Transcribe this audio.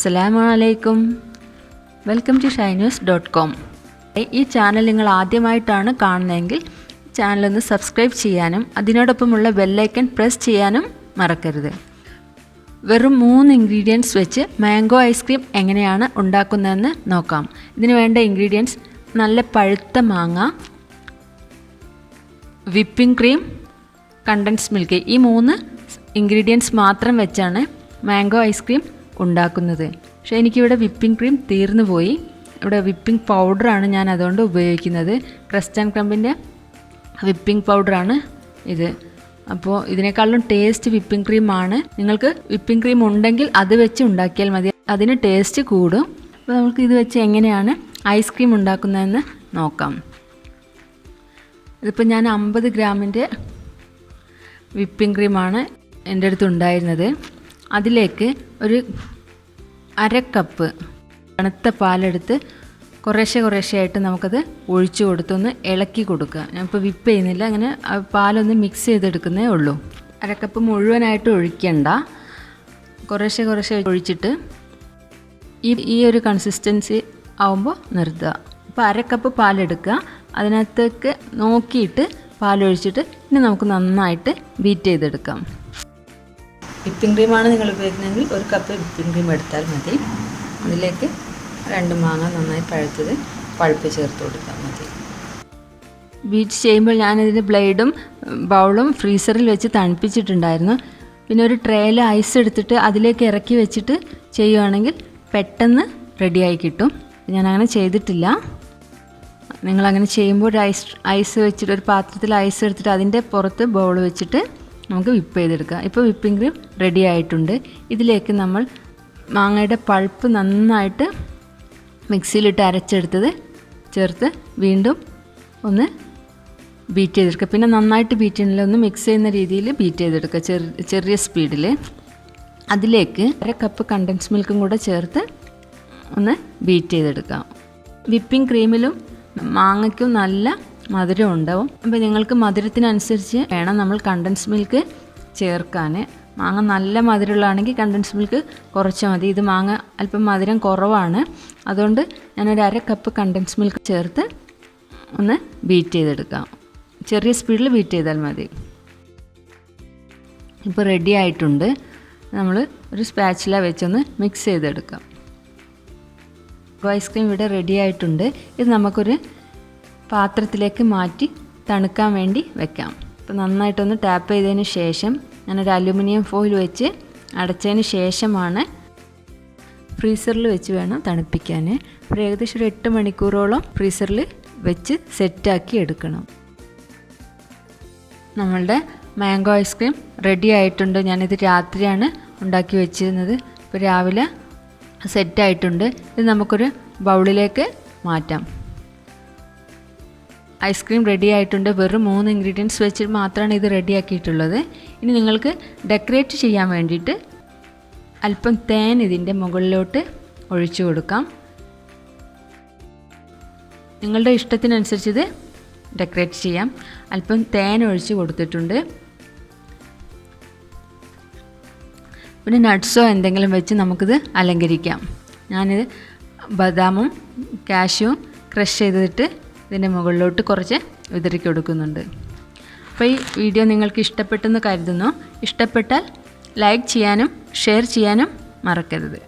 അസ്സലാമലൈക്കും. Welcome to shainus.com. ഈ channel നിങ്ങൾ ആദ്യമായിട്ടാണ് കാണുന്നതെങ്കിൽ ചാനലൊന്ന് സബ്സ്ക്രൈബ് ചെയ്യാനും അതിനോടൊപ്പമുള്ള ബെല്ലൈക്കൺ പ്രസ് ചെയ്യാനും മറക്കരുത്. വെറും 3 ഇൻഗ്രീഡിയൻസ് വെച്ച് മാംഗോ ഐസ്ക്രീം എങ്ങനെയാണ് ഉണ്ടാക്കുന്നതെന്ന് നോക്കാം. ഇതിന് വേണ്ട ഇൻഗ്രീഡിയൻസ്: നല്ല പഴുത്ത മാങ്ങ, വിപ്പിംഗ് ക്രീം, കണ്ടൻസ് മിൽക്ക്. ഈ 3 ഇൻഗ്രീഡിയൻസ് മാത്രം വെച്ചാണ് മാംഗോ ഐസ്ക്രീം ഉണ്ടാക്കുന്നത്. പക്ഷേ എനിക്കിവിടെ വിപ്പിംഗ് ക്രീം തീർന്നു പോയി. ഇവിടെ വിപ്പിംഗ് പൗഡറാണ് ഞാൻ അതുകൊണ്ട് ഉപയോഗിക്കുന്നത്. ക്രസ്റ്റ് ആൻഡ് ക്രംബിൻ്റെ വിപ്പിംഗ് പൗഡറാണ് ഇത്. അപ്പോൾ ഇതിനേക്കാളും ടേസ്റ്റ് വിപ്പിംഗ് ക്രീമാണ്. നിങ്ങൾക്ക് വിപ്പിംഗ് ക്രീം ഉണ്ടെങ്കിൽ അത് വെച്ച് ഉണ്ടാക്കിയാൽ മതി, അതിന് ടേസ്റ്റ് കൂടും. അപ്പോൾ നമുക്ക് ഇത് വെച്ച് എങ്ങനെയാണ് ഐസ്ക്രീം ഉണ്ടാക്കുന്നതെന്ന് നോക്കാം. ഇതിപ്പോൾ ഞാൻ 50 ഗ്രാമിൻ്റെ വിപ്പിംഗ് ക്രീമാണ് എൻ്റെ അടുത്ത് ഉണ്ടായിരുന്നത്. അതിലേക്ക് ഒരു 1/2 കപ്പ് തണുത്ത പാലെടുത്ത് കുറേശ്ശെ നമുക്കത് ഒഴിച്ചു കൊടുത്തൊന്ന് ഇളക്കി കൊടുക്കുക. ഞാനിപ്പോൾ വിപ്പ് ചെയ്യുന്നില്ല, അങ്ങനെ പാലൊന്ന് മിക്സ് ചെയ്തെടുക്കുന്നേ ഉള്ളൂ. 1/2 കപ്പ് മുഴുവനായിട്ട് ഒഴിക്കണ്ട, കുറേശ്ശെ ഒഴിച്ചിട്ട് ഈ ഒരു കൺസിസ്റ്റൻസി ആവുമ്പോൾ നിർത്തുക. അപ്പോൾ 1/2 കപ്പ് പാലെടുക്കുക, അതിനകത്തേക്ക് നോക്കിയിട്ട് പാലൊഴിച്ചിട്ട് ഇനി നമുക്ക് നന്നായിട്ട് ബീറ്റ് ചെയ്തെടുക്കാം. വിപ്പിംഗ് ക്രീമാണ് നിങ്ങൾ ഉപയോഗിക്കുന്നതെങ്കിൽ 1 കപ്പ് വിപ്പിംഗ് ക്രീം എടുത്താൽ മതി. അതിലേക്ക് 2 മാങ്ങ നന്നായി പഴുത്തത് പഴുപ്പ് ചേർത്ത് കൊടുത്താൽ മതി. ബീറ്റ് ചെയ്യുമ്പോൾ ഞാനിതിന് ബ്ലേഡും ബൗളും ഫ്രീസറിൽ വെച്ച് തണുപ്പിച്ചിട്ടുണ്ടായിരുന്നു. പിന്നെ ഒരു ട്രേയിൽ ഐസ് എടുത്തിട്ട് അതിലേക്ക് ഇറക്കി വെച്ചിട്ട് ചെയ്യുകയാണെങ്കിൽ പെട്ടെന്ന് റെഡിയായി കിട്ടും. ഞാനങ്ങനെ ചെയ്തിട്ടില്ല. നിങ്ങളങ്ങനെ ചെയ്യുമ്പോൾ ഒരു ഐസ് വെച്ചിട്ട് ഒരു പാത്രത്തിൽ ഐസ് എടുത്തിട്ട് അതിൻ്റെ പുറത്ത് ബൗൾ വെച്ചിട്ട് നമുക്ക് വിപ്പ് ചെയ്തെടുക്കാം. ഇപ്പോൾ വിപ്പിംഗ് ക്രീം റെഡി ആയിട്ടുണ്ട്. ഇതിലേക്ക് നമ്മൾ മാങ്ങയുടെ പൾപ്പ് നന്നായിട്ട് മിക്സിയിലിട്ട് അരച്ചെടുത്തത് ചേർത്ത് വീണ്ടും ഒന്ന് ബീറ്റ് ചെയ്തെടുക്കുക. പിന്നെ നന്നായിട്ട് ബീറ്റ് ചെയ്യണില്ല, ഒന്ന് മിക്സ് ചെയ്യുന്ന രീതിയിൽ ബീറ്റ് ചെയ്തെടുക്കുക ചെറിയ സ്പീഡിൽ. അതിലേക്ക് 1/2 കപ്പ് കണ്ടൻസ് മിൽക്കും കൂടെ ചേർത്ത് ഒന്ന് ബീറ്റ് ചെയ്തെടുക്കാം. വിപ്പിംഗ് ക്രീമിലും മാങ്ങയ്ക്കും നല്ല മധുരം ഉണ്ടാവും. അപ്പോൾ നിങ്ങൾക്ക് മധുരത്തിനനുസരിച്ച് വേണം നമ്മൾ കണ്ടൻസ് മിൽക്ക് ചേർക്കാൻ. മാങ്ങ നല്ല മധുരമുള്ളതാണെങ്കിൽ കണ്ടൻസ് മിൽക്ക് കുറച്ചാൽ മതി. ഇത് മാങ്ങ അല്പം മധുരം കുറവാണ്, അതുകൊണ്ട് ഞാനൊരു 1/2 കപ്പ് കണ്ടൻസ് മിൽക്ക് ചേർത്ത് ഒന്ന് ബീറ്റ് ചെയ്തെടുക്കാം. ചെറിയ സ്പീഡിൽ ബീറ്റ് ചെയ്താൽ മതി. ഇപ്പോൾ റെഡി ആയിട്ടുണ്ട്. നമ്മൾ ഒരു സ്പാച്ചില വെച്ചൊന്ന് മിക്സ് ചെയ്തെടുക്കാം. ഐസ്ക്രീം ഇവിടെ റെഡി ആയിട്ടുണ്ട്. ഇത് നമുക്കൊരു പാത്രത്തിലേക്ക് മാറ്റി തണുക്കാൻ വേണ്ടി വെക്കാം. അപ്പോൾ നന്നായിട്ടൊന്ന് ടാപ്പ് ചെയ്തതിന് ശേഷം ഞാനൊരു അലുമിനിയം ഫോയിൽ വെച്ച് അടച്ചതിന് ശേഷമാണ് ഫ്രീസറിൽ വെച്ച് വേണം തണുപ്പിക്കാൻ. ഒരു ഏകദേശം ഒരു 8 മണിക്കൂറോളം ഫ്രീസറിൽ വെച്ച് സെറ്റാക്കി എടുക്കണം. നമ്മളുടെ മാംഗോ ഐസ്ക്രീം റെഡി ആയിട്ടുണ്ട്. ഞാനിത് രാത്രിയാണ് ഉണ്ടാക്കി വെച്ചിരുന്നത്. ഇപ്പോൾ രാവിലെ സെറ്റായിട്ടുണ്ട്. ഇത് നമുക്കൊരു ബൗളിലേക്ക് മാറ്റാം. ഐസ്ക്രീം റെഡി ആയിട്ടുണ്ട്. വെറും 3 ഇൻഗ്രീഡിയൻസ് വെച്ച് മാത്രമാണ് ഇത് റെഡിയാക്കിയിട്ടുള്ളത്. ഇനി നിങ്ങൾക്ക് ഡെക്കറേറ്റ് ചെയ്യാൻ വേണ്ടിയിട്ട് അല്പം തേൻ ഇതിൻ്റെ മുകളിലോട്ട് ഒഴിച്ചു കൊടുക്കാം. നിങ്ങളുടെ ഇഷ്ടത്തിനനുസരിച്ച് ഇത് ഡെക്കറേറ്റ് ചെയ്യാം. അല്പം തേൻ ഒഴിച്ച് കൊടുത്തിട്ടുണ്ട്. പിന്നെ നട്ട്സോ എന്തെങ്കിലും വെച്ച് നമുക്കിത് അലങ്കരിക്കാം. ഞാനിത് ബദാമും കാഷ്യൂവും ക്രഷ് ചെയ്തിട്ട് ഇതിൻ്റെ മുകളിലോട്ട് കുറച്ച് വിതറി കൊടുക്കുന്നുണ്ട്. അപ്പോൾ ഈ വീഡിയോ നിങ്ങൾക്ക് ഇഷ്ടപ്പെട്ടെന്ന് കരുതുന്നു. ഇഷ്ടപ്പെട്ടാൽ ലൈക്ക് ചെയ്യാനും ഷെയർ ചെയ്യാനും മറക്കരുത്.